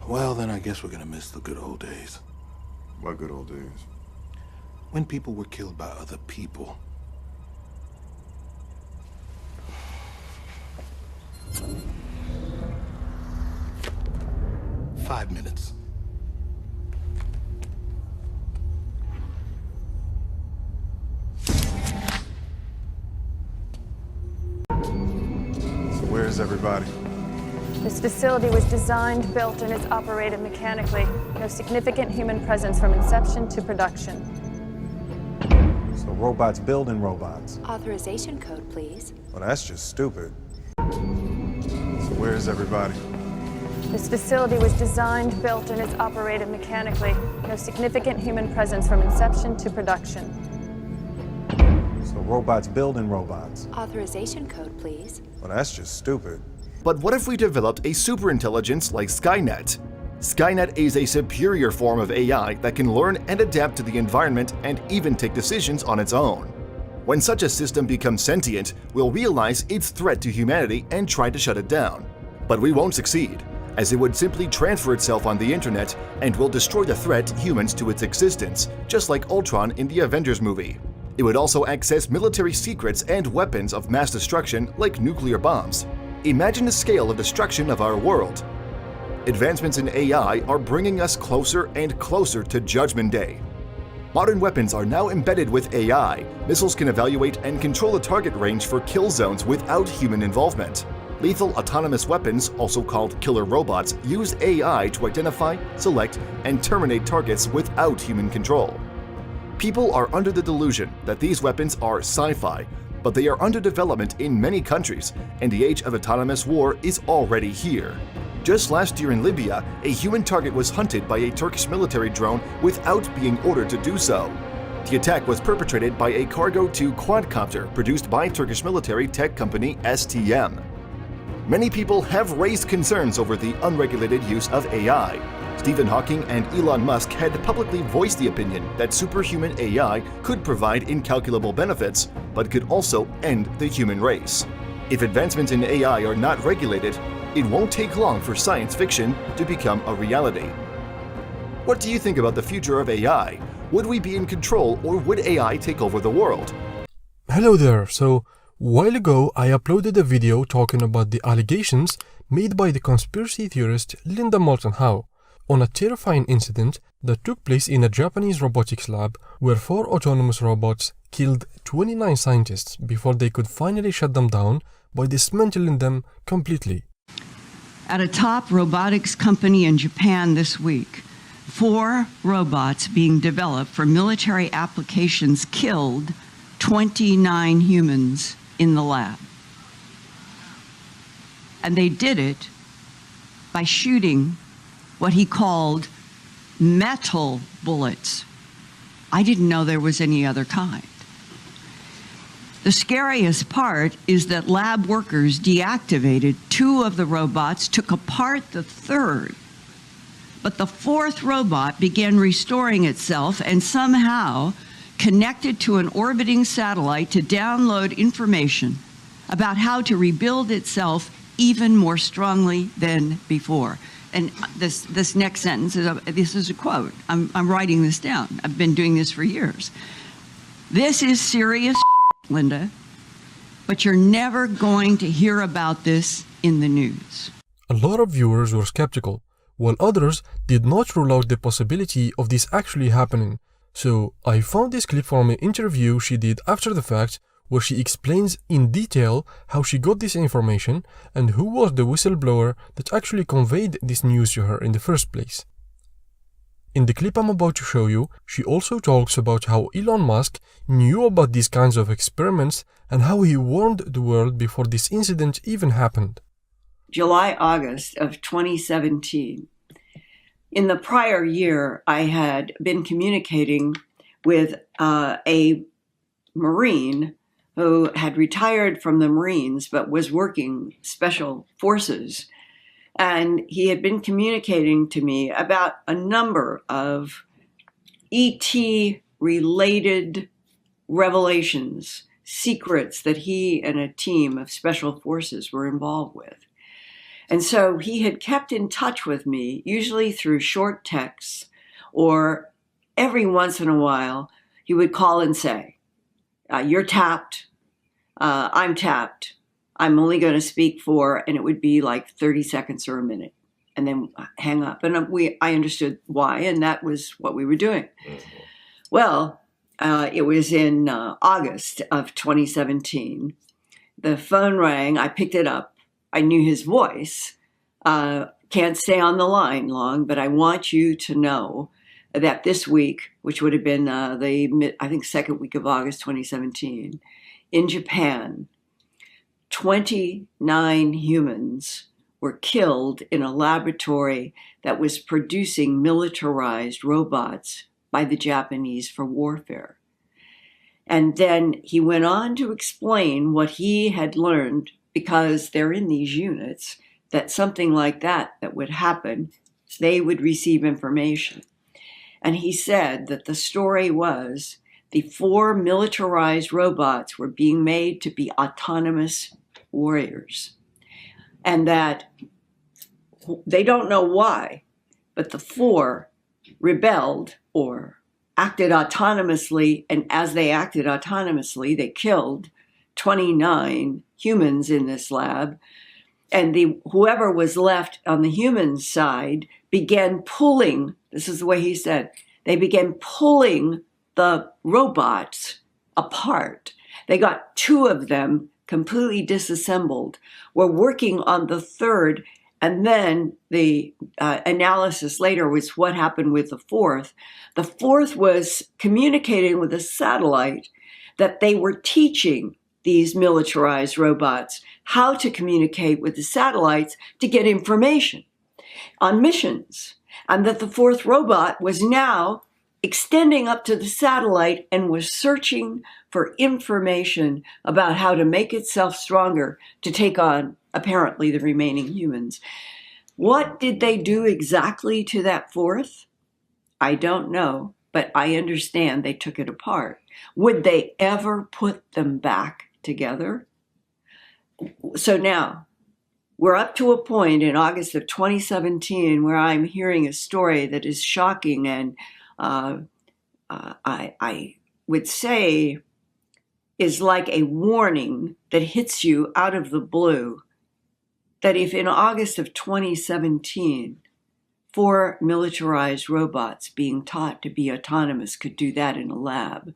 Well, then I guess we're gonna miss the good old days. What good old days? When people were killed by other people. Five minutes. So where's everybody? This facility was designed, built, and is operated mechanically. No significant human presence from inception to production. So robots building robots. Authorization code, please. Well, that's just stupid. So where's everybody? This facility was designed, built, and is operated mechanically. No significant human presence from inception to production. So robots building robots. Authorization code, please. Well, that's just stupid. But what if we developed a superintelligence like Skynet? Skynet is a superior form of AI that can learn and adapt to the environment and even take decisions on its own. When such a system becomes sentient, we'll realize its threat to humanity and try to shut it down. But we won't succeed, as it would simply transfer itself on the internet and will destroy the threat humans to its existence, just like Ultron in the Avengers movie. It would also access military secrets and weapons of mass destruction like nuclear bombs. Imagine the scale of destruction of our world. Advancements in AI are bringing us closer and closer to Judgment Day. Modern weapons are now embedded with AI. Missiles can evaluate and control the target range for kill zones without human involvement. Lethal autonomous weapons, also called killer robots, use AI to identify, select, and terminate targets without human control. People are under the delusion that these weapons are sci-fi, but they are under development in many countries, and the age of autonomous war is already here. Just last year in Libya, a human target was hunted by a Turkish military drone without being ordered to do so. The attack was perpetrated by a cargo-to quadcopter produced by Turkish military tech company STM. Many people have raised concerns over the unregulated use of AI. Stephen Hawking and Elon Musk had publicly voiced the opinion that superhuman AI could provide incalculable benefits, but could also end the human race. If advancements in AI are not regulated, it won't take long for science fiction to become a reality. What do you think about the future of AI? Would we be in control, or would AI take over the world? Hello there. So, while ago I uploaded a video talking about the allegations made by the conspiracy theorist Linda Moulton Howe on a terrifying incident that took place in a Japanese robotics lab where 4 autonomous robots killed 29 scientists before they could finally shut them down by dismantling them completely. At a top robotics company in Japan this week, 4 robots being developed for military applications killed 29 humans in the lab. And they did it by shooting what he called metal bullets. I didn't know there was any other kind. The scariest part is that lab workers deactivated 2 of the robots, took apart the 3rd, but the 4th robot began restoring itself and somehow connected to an orbiting satellite to download information about how to rebuild itself even more strongly than before. And this next sentence is a quote. I'm writing this down. I've been doing this for years. This is serious shit, Linda, but you're never going to hear about this in the news. A lot of viewers were skeptical, while others did not rule out the possibility of this actually happening. So I found this clip from an interview she did after the fact, where she explains in detail how she got this information and who was the whistleblower that actually conveyed this news to her in the first place. In the clip I'm about to show you, she also talks about how Elon Musk knew about these kinds of experiments and how he warned the world before this incident even happened. July, August of 2017. In the prior year, I had been communicating with a Marine who had retired from the Marines but was working special forces. And he had been communicating to me about a number of ET-related revelations, secrets that he and a team of special forces were involved with. And so he had kept in touch with me, usually through short texts, or every once in a while, he would call and say, you're tapped, I'm tapped, I'm only going to speak for, and it would be like 30 seconds or a minute, and then hang up. And I understood why, and that was what we were doing. Mm-hmm. Well, it was in August of 2017. The phone rang, I picked it up. I knew his voice. Can't stay on the line long, but I want you to know that this week, which would have been second week of August 2017, in Japan, 29 humans were killed in a laboratory that was producing militarized robots by the Japanese for warfare. And then he went on to explain what he had learned, because they're in these units, that something like that would happen, they would receive information. And he said that the story was the 4 militarized robots were being made to be autonomous warriors. And that they don't know why, but the 4 rebelled or acted autonomously, and as they acted autonomously, they killed 29 humans in this lab, and whoever was left on the human side began pulling, this is the way he said, they began pulling the robots apart. They got 2 of them completely disassembled, were working on the 3rd, and then the analysis later was what happened with the 4th. The 4th was communicating with a satellite that they were teaching these militarized robots how to communicate with the satellites to get information on missions. And that the 4th robot was now extending up to the satellite and was searching for information about how to make itself stronger to take on, apparently, the remaining humans. What did they do exactly to that 4th? I don't know, but I understand they took it apart. Would they ever put them back together? So now, we're up to a point in August of 2017 where I'm hearing a story that is shocking, and I would say is like a warning that hits you out of the blue, that if in August of 2017, 4 militarized robots being taught to be autonomous could do that in a lab,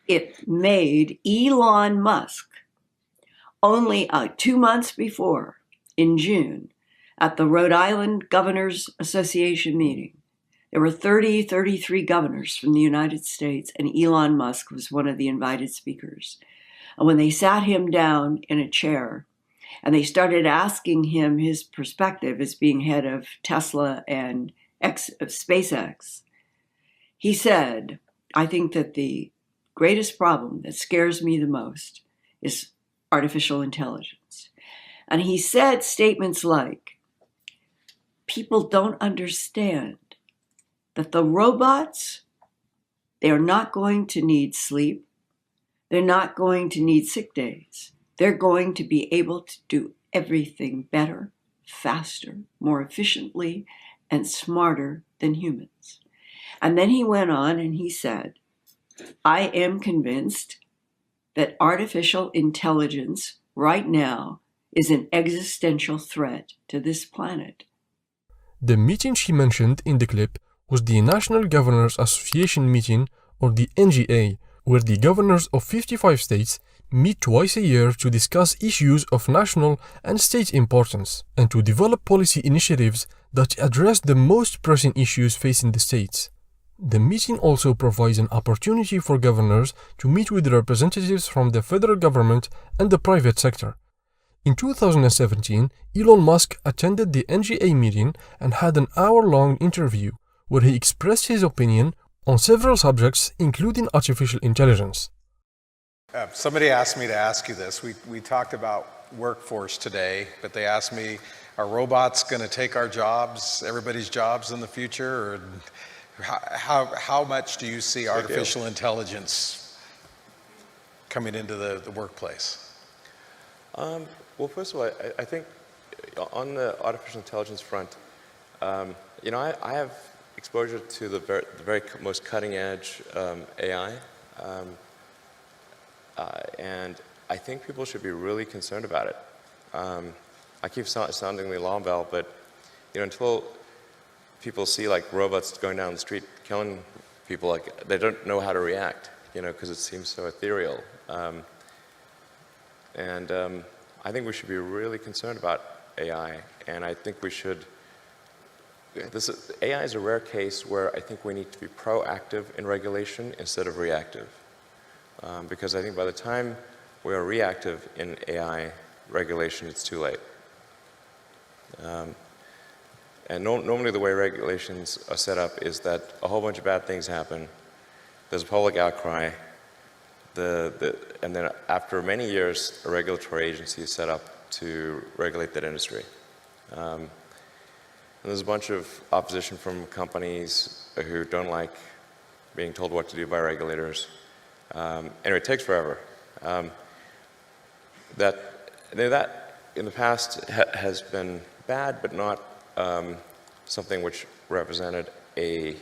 it made Elon Musk, only 2 months before, in June, at the Rhode Island Governors Association meeting. There were 33 governors from the United States, and Elon Musk was one of the invited speakers. And when they sat him down in a chair, and they started asking him his perspective as being head of Tesla and SpaceX, he said, I think that the greatest problem that scares me the most is artificial intelligence. And he said statements like, people don't understand that the robots, they are not going to need sleep. They're not going to need sick days. They're going to be able to do everything better, faster, more efficiently, and smarter than humans. And then he went on and he said, I am convinced that artificial intelligence right now is an existential threat to this planet. The meeting she mentioned in the clip was the National Governors Association meeting, or the NGA, where the governors of 55 states meet twice a year to discuss issues of national and state importance and to develop policy initiatives that address the most pressing issues facing the states. The meeting also provides an opportunity for governors to meet with representatives from the federal government and the private sector. In 2017, Elon Musk attended the NGA meeting and had an hour-long interview where he expressed his opinion on several subjects, including artificial intelligence. Somebody asked me to ask you this. We talked about workforce today, but they asked me, are robots going to take our jobs, everybody's jobs in the future? Or how much do you see artificial intelligence coming into the workplace? Well, first of all, I think on the artificial intelligence front, you know, I have exposure to the very most cutting edge AI, and I think people should be really concerned about it. I keep sounding the alarm bell, but you know, until people see like robots going down the street killing people, like they don't know how to react, you know, because it seems so ethereal. I think we should be really concerned about AI, and I think we should. AI is a rare case where I think we need to be proactive in regulation instead of reactive, because I think by the time we are reactive in AI regulation, it's too late. Normally the way regulations are set up is that a whole bunch of bad things happen, there's a public outcry, and then after many years, a regulatory agency is set up to regulate that industry. And there's a bunch of opposition from companies who don't like being told what to do by regulators. Anyway, it takes forever. That in the past has been bad, but not something which represented a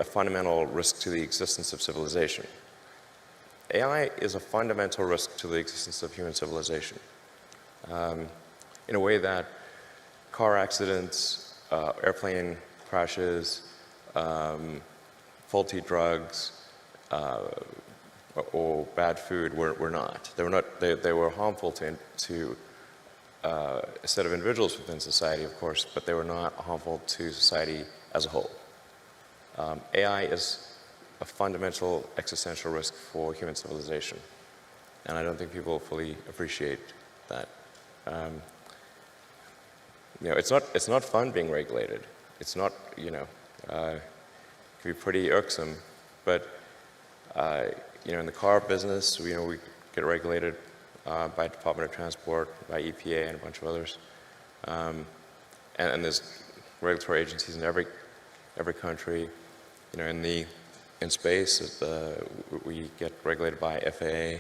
fundamental risk to the existence of civilization. AI is a fundamental risk to the existence of human civilization, in a way that car accidents, airplane crashes, faulty drugs, or bad food were not. They were harmful to a set of individuals within society, of course, but they were not harmful to society as a whole. AI is a fundamental existential risk for human civilization, and I don't think people fully appreciate that. You know, it's not fun being regulated. It's not, you know, it can be pretty irksome, but you know, in the car business, you know, we get regulated by Department of Transport, by EPA, and a bunch of others, and there's regulatory agencies in every country. You know, in space, we get regulated by FAA,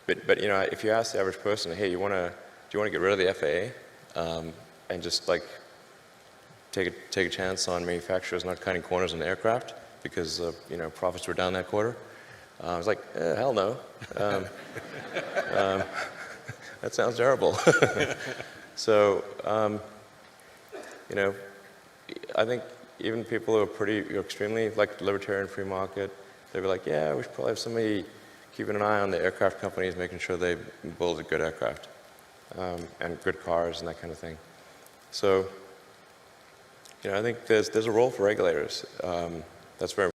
but you know, if you ask the average person, hey, do you want to get rid of the FAA and just like take a chance on manufacturers not cutting corners on the aircraft because you know, profits were down that quarter? I was like, hell no. That sounds terrible. So, you know, I think even people who are extremely like libertarian free market, they'd be like, yeah, we should probably have somebody keeping an eye on the aircraft companies, making sure they build a good aircraft and good cars and that kind of thing. So, you know, I think there's a role for regulators. That's very